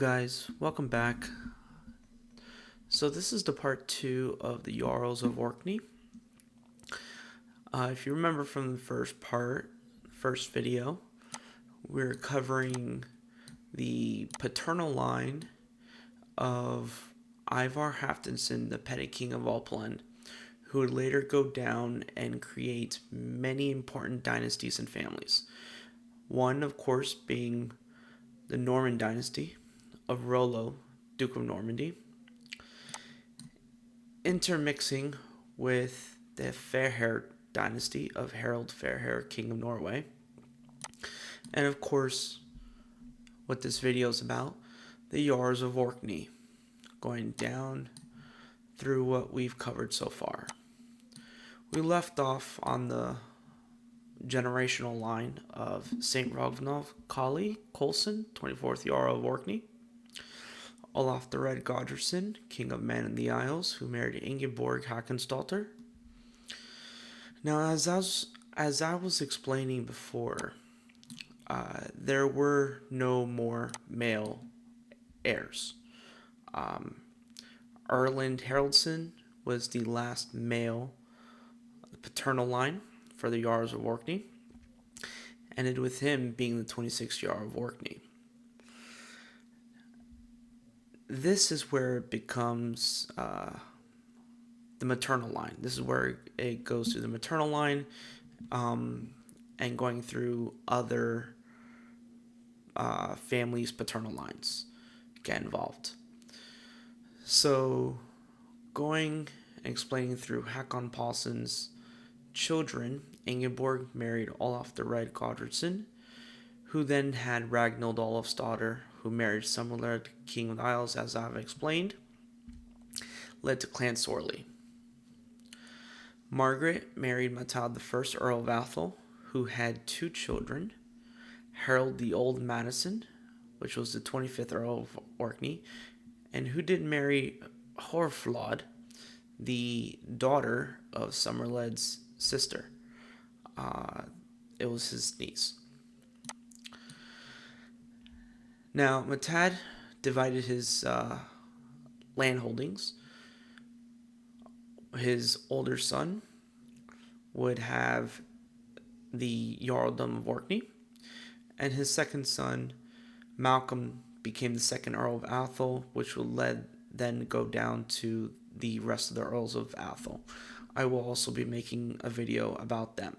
guys, welcome back. So this is the part 2 of the Jarls of Orkney. If you remember from the first video, we're covering the paternal line of Ivar Haftinsson, the petty king of Uppland, who would later go down and create many important dynasties and families. One, of course, being the Norman dynasty of Rollo, Duke of Normandy, intermixing with the Fairhair dynasty of Harald Fairhair, King of Norway. And of course, what this video is about, the Jarls of Orkney, going down through what we've covered so far. We left off on the generational line of St. Ragnvald Colley Coulson, 24th Jarl of Orkney, Olaf the Red Godderson, King of Man in the Isles, who married Ingeborg Hakonsdottir. Now, as I was explaining before, there were no more male heirs. Erland Haraldsson was the last male paternal line for the Jarls of Orkney, ended with him being the 26th Jarl of Orkney. This is where it becomes the maternal line. This is where it goes through the maternal line and going through other families' paternal lines get involved. So going and explaining through Hakon Paulsson's children, Ingeborg married Olaf the Red Godderson, who then had Ragnhild Olafsdottir, who married Sigurd, King of the Isles, as I've explained, led to Clan Sorley. Margaret married Matad I, Earl of Athol, who had two children, Harold the Old Madison, which was the 25th Earl of Orkney, and who did marry Horflod, the daughter of Somerled's sister. It was his niece. Now, Matad divided his land holdings. His older son would have the Jarldom of Orkney, and his second son, Malcolm, became the second Earl of Athol, which would then go down to the rest of the Earls of Athol. I will also be making a video about them.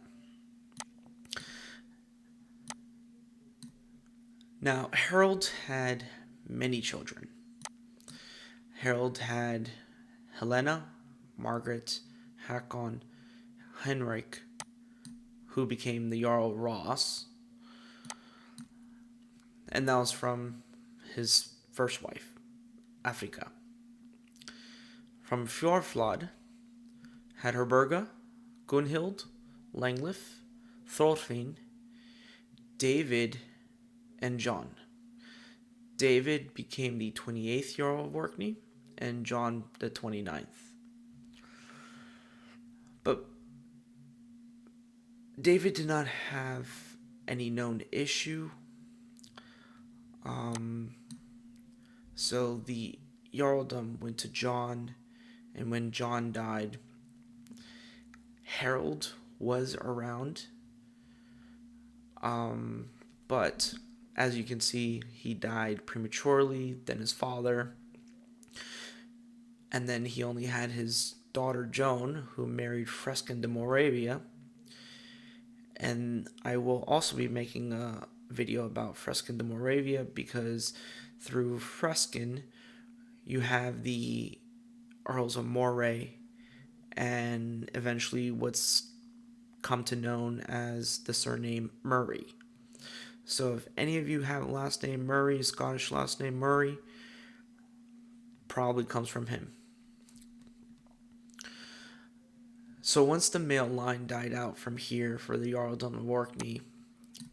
Now, Harold had many children. Harold had Helena, Margaret, Hakon, Henrik, who became the Jarl Ross, and that was from his first wife, Africa. From Fjorflod had Herberga, Gunhild, Langlif, Thorfinn, David, and John. David became the 28th Jarl of Orkney, and John the 29th. But David did not have any known issue. So the Jarldom went to John, and when John died, Harold was around. But as you can see, he died prematurely, then his father, and then he only had his daughter Joan, who married Freskin de Moravia. And I will also be making a video about Freskin de Moravia, because through Freskin, you have the Earls of Moray, and eventually what's come to known as the surname Murray. So if any of you have a last name Murray, a Scottish last name Murray, probably comes from him. So once the male line died out from here for the Jarldom of Orkney,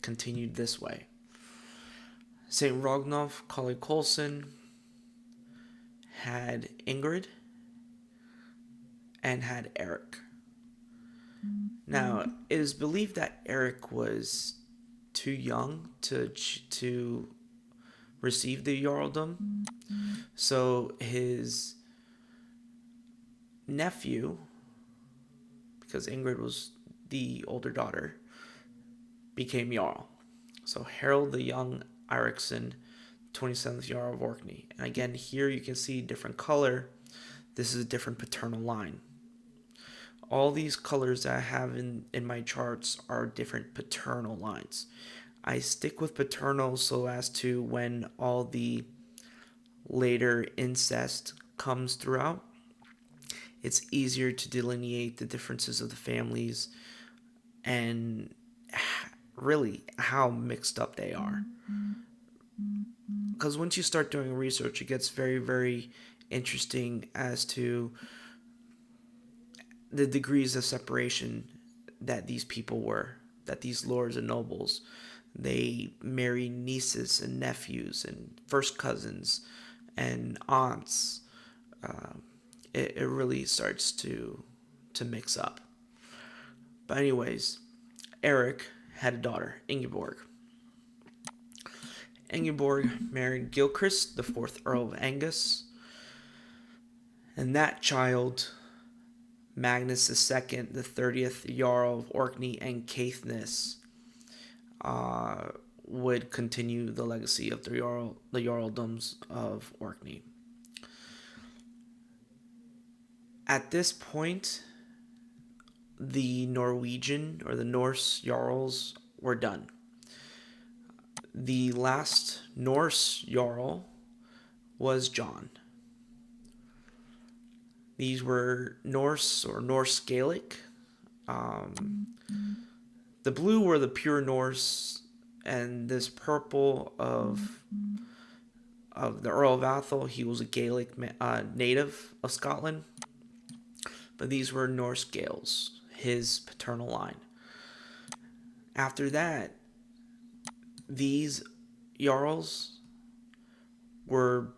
continued this way. St. Ragnvald Colley Coulson had Ingrid and had Eric. Now, it is believed that Eric was too young to receive the Jarldom. So his nephew, because Ingrid was the older daughter, became Jarl. So Harold the Young Eriksson, 27th Jarl of Orkney. And again, here you can see different color. This is a different paternal line. All these colors that I have in my charts are different paternal lines. I stick with paternal so as to when all the later incest comes throughout, it's easier to delineate the differences of the families and really how mixed up they are. Because once you start doing research, it gets very, very interesting as to the degrees of separation that these people were, that these lords and nobles, they marry nieces and nephews and first cousins and aunts. It really starts to mix up. But anyways, Eric had a daughter, Ingeborg. Ingeborg married Gilchrist, the fourth Earl of Angus, and that child, Magnus II, the 30th Jarl of Orkney and Caithness, would continue the legacy of the Jarldoms of Orkney. At this point, the Norwegian or the Norse Jarls were done. The last Norse Jarl was John. These were Norse or Norse Gaelic. The blue were the pure Norse, and this purple of the Earl of Atholl, he was a Gaelic native of Scotland. But these were Norse Gaels, his paternal line. After that, these Jarls were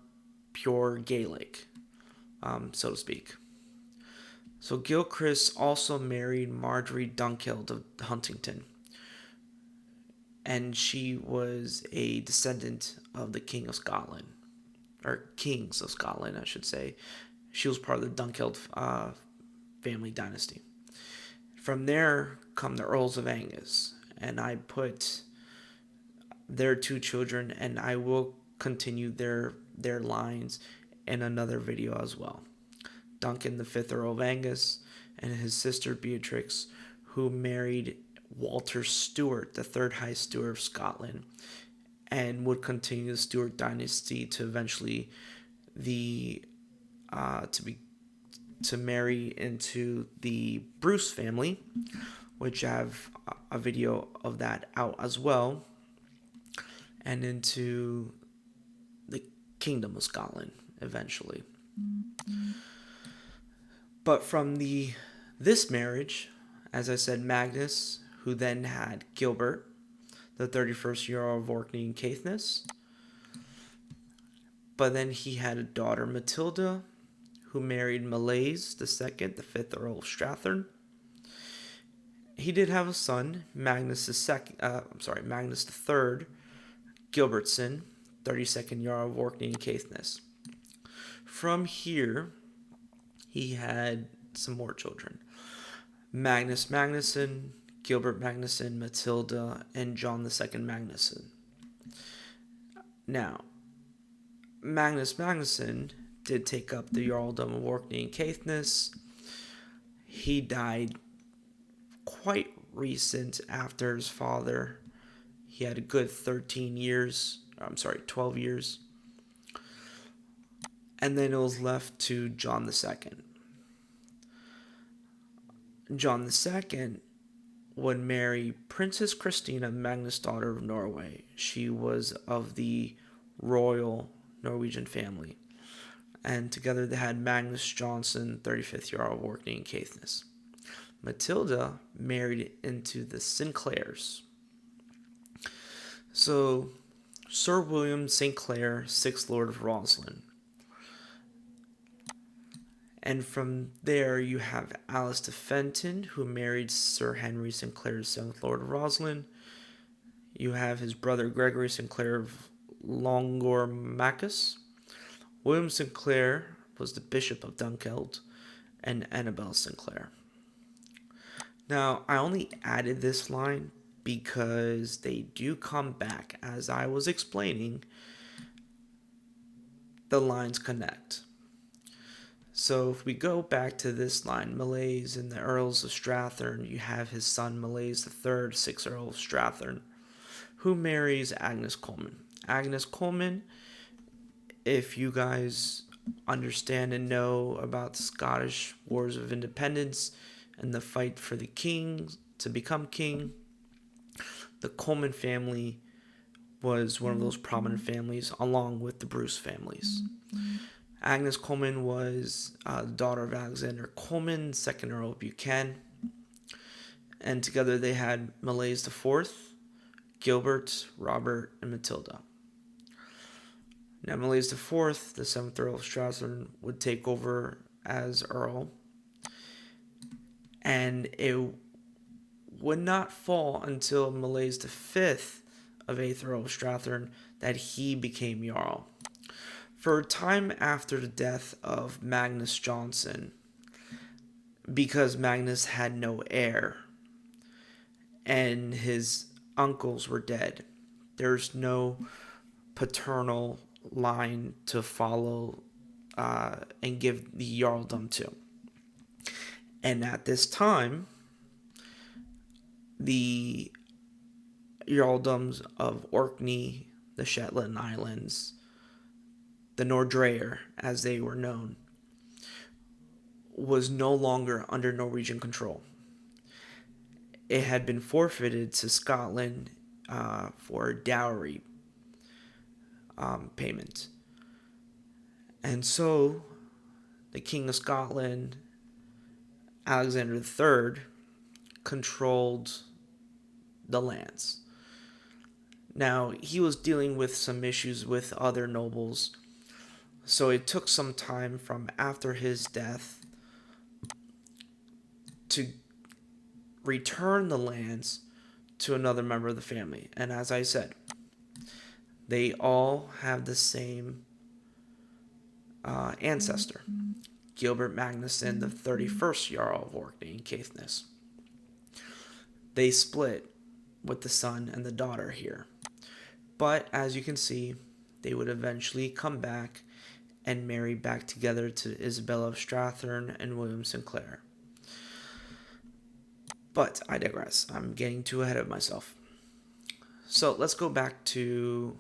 pure Gaelic, so to speak. So Gilchrist also married Marjorie Dunkeld of Huntington, and she was a descendant of the King of Scotland, or Kings of Scotland, I should say. She was part of the Dunkeld family dynasty. From there come the Earls of Angus, and I put their two children, and I will continue their lines in another video as well. Duncan, the 5th Earl of Angus, and his sister Beatrix, who married Walter Stewart, the 3rd High Steward of Scotland, and would continue the Stewart dynasty to eventually to marry into the Bruce family, which I have a video of that out as well, and into the Kingdom of Scotland eventually. But from this marriage, as I said, Magnus, who then had Gilbert, the 31st Jarl of Orkney and Caithness, but then he had a daughter, Matilda, who married Maleys II, the 5th Earl of Strathern. He did have a son, Magnus III, Gilbertson, 32nd Jarl of Orkney and Caithness. From here, he had some more children. Magnus Magnusson, Gilbert Magnusson, Matilda, and John II Magnusson. Now, Magnus Magnusson did take up the Jarldom of Orkney and Caithness. He died quite recent after his father. He had a good 12 years. And then it was left to John II. John II would marry Princess Christina, Magnus' daughter of Norway. She was of the royal Norwegian family. And together they had Magnus Johnson, 35th Jarl of Orkney and Caithness. Matilda married into the Sinclairs. So, Sir William St. Clair, 6th Lord of Roslin. And from there you have Alice de Fenton, who married Sir Henry St. Clair, 7th Lord of Roslin. You have his brother Gregory St. Clair of Longormachus. William Sinclair was the Bishop of Dunkeld, and Annabel Sinclair. Now, I only added this line because they do come back. As I was explaining, the lines connect. So if we go back to this line, Molaise and the Earls of Strathern, you have his son Molaise III, 6th Earl of Strathern, who marries Agnes Coleman. Agnes Coleman, if you guys understand and know about the Scottish Wars of Independence and the fight for the king to become king, the Coleman family was one of those prominent families along with the Bruce families. Agnes Coleman was the daughter of Alexander Coleman, 2nd Earl of Buchan, and together they had Molaise IV, Gilbert, Robert, and Matilda. Now, Molaise IV, the 7th Earl of Strathern, would take over as Earl, and it would not fall until Molaise V of 8th Earl of Strathern that he became Jarl. For a time after the death of Magnus Johnson, because Magnus had no heir and his uncles were dead, there's no paternal line to follow and give the Jarldom to. And at this time, the Jarldoms of Orkney, the Shetland Islands, the Nordreyer, as they were known, was no longer under Norwegian control. It had been forfeited to Scotland for dowry payment. And so the King of Scotland, Alexander III, controlled the lands. Now, he was dealing with some issues with other nobles, so it took some time from after his death to return the lands to another member of the family. And as I said, they all have the same ancestor, Gilbert Magnusson, the 31st Jarl of Orkney and Caithness. They split with the son and the daughter here. But as you can see, they would eventually come back and marry back together to Isabella of Strathern and William Sinclair. But I digress. I'm getting too ahead of myself. So let's go back to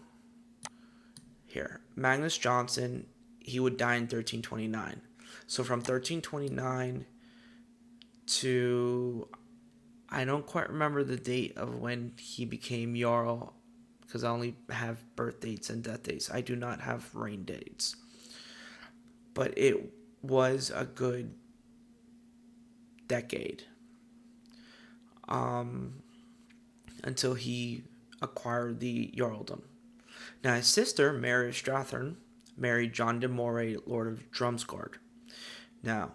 here. Magnus Johnson, he would die in 1329. So from 1329 to, I don't quite remember the date of when he became Jarl, because I only have birth dates and death dates. I do not have reign dates. But it was a good decade until he acquired the Jarldom. Now, his sister, Mary of Strathern, married John de Moray, Lord of Drumsgard. Now,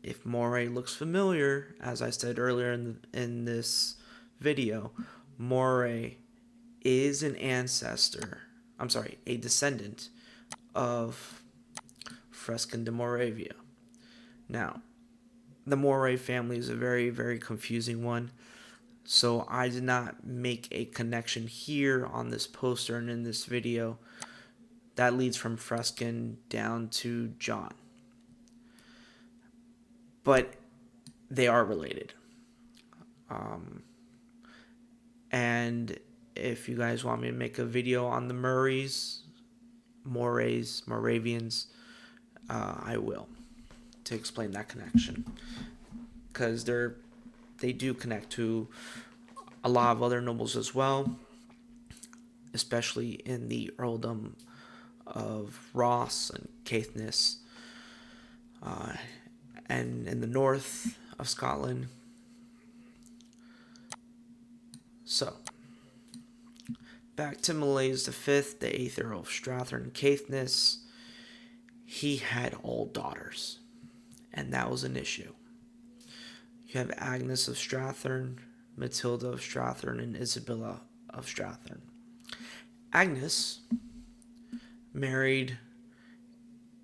if Moray looks familiar, as I said earlier in this video, Moray is a descendant of Freskin de Moravia. Now, the Moray family is a very, very confusing one, so I did not make a connection here on this poster and in this video that leads from Freskin down to John. But they are related. And if you guys want me to make a video on the Morays, Moravians, I will, to explain that connection, because they do connect to a lot of other nobles as well, especially in the earldom of Ross and Caithness, and in the north of Scotland. So, back to Molaise V, the 8th Earl of Strathern and Caithness. He had all daughters, and that was an issue. You have Agnes of Strathern, Matilda of Strathern, and Isabella of Strathern. Agnes married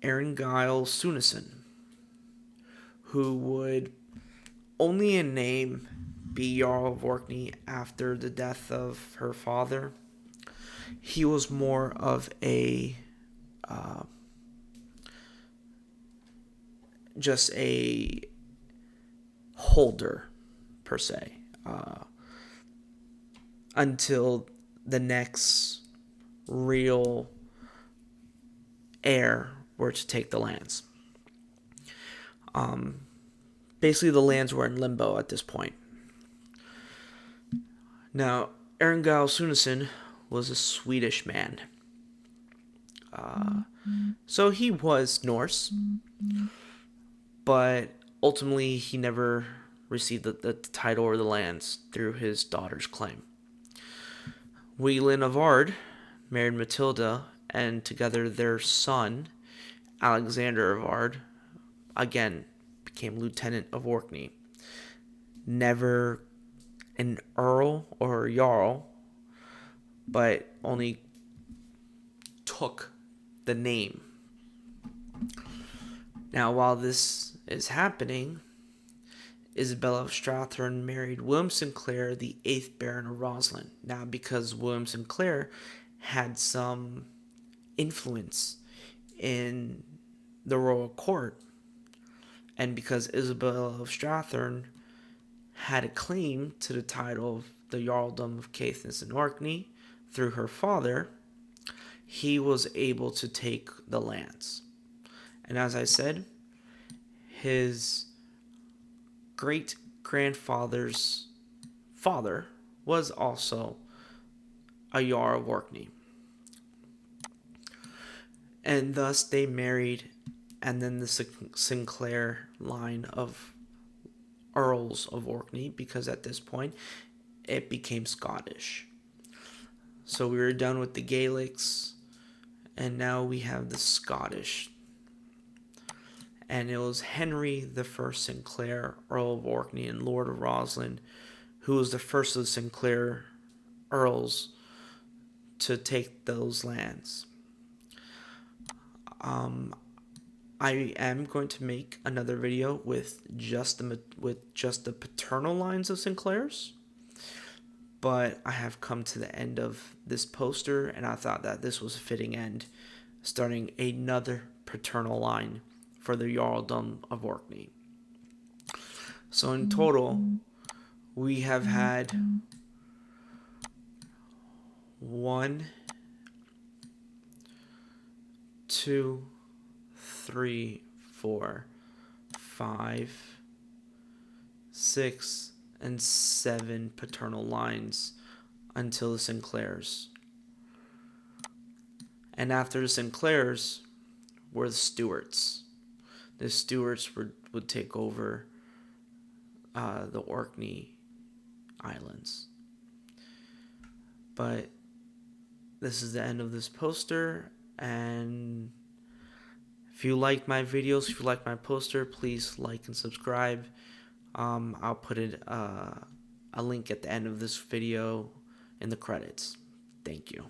Erringile Sunison, who would only in name be Jarl of Orkney after the death of her father. He was more of a just a holder per se, until the next real heir were to take the lands. Basically, the lands were in limbo at this point. Now, Erringile Sunison was a Swedish man. So he was Norse, but ultimately he never received the title or the lands through his daughter's claim. Wieland of Ard married Matilda, and together their son, Alexander of Ard, again became Lieutenant of Orkney. Never an Earl or Jarl, but only took the name. Now, while this is happening, Isabella of Strathern married William Sinclair, the 8th Baron of Roslin. Now, because William Sinclair had some influence in the royal court, and because Isabella of Strathern had a claim to the title of the Jarldom of Caithness and Orkney through her father, he was able to take the lands. And as I said, his great-grandfather's father was also a Jarl of Orkney. And thus they married, and then the Sinclair line of Earls of Orkney, because at this point it became Scottish. So we were done with the Gaelics, and now we have the Scottish. And it was Henry I Sinclair, Earl of Orkney and Lord of Roslin, who was the first of the Sinclair Earls to take those lands. I am going to make another video with just the paternal lines of Sinclairs, but I have come to the end of this poster, and I thought that this was a fitting end, starting another paternal line for the Jarldom of Orkney. So in total, we have had 1, 2, 3, 4, 5, 6, and 7 paternal lines until the Sinclairs. And after the Sinclairs were the Stuarts. The Stuarts would take over the Orkney Islands. But this is the end of this poster, and if you like my videos, if you like my poster, please like and subscribe. I'll put a link at the end of this video in the credits. Thank you.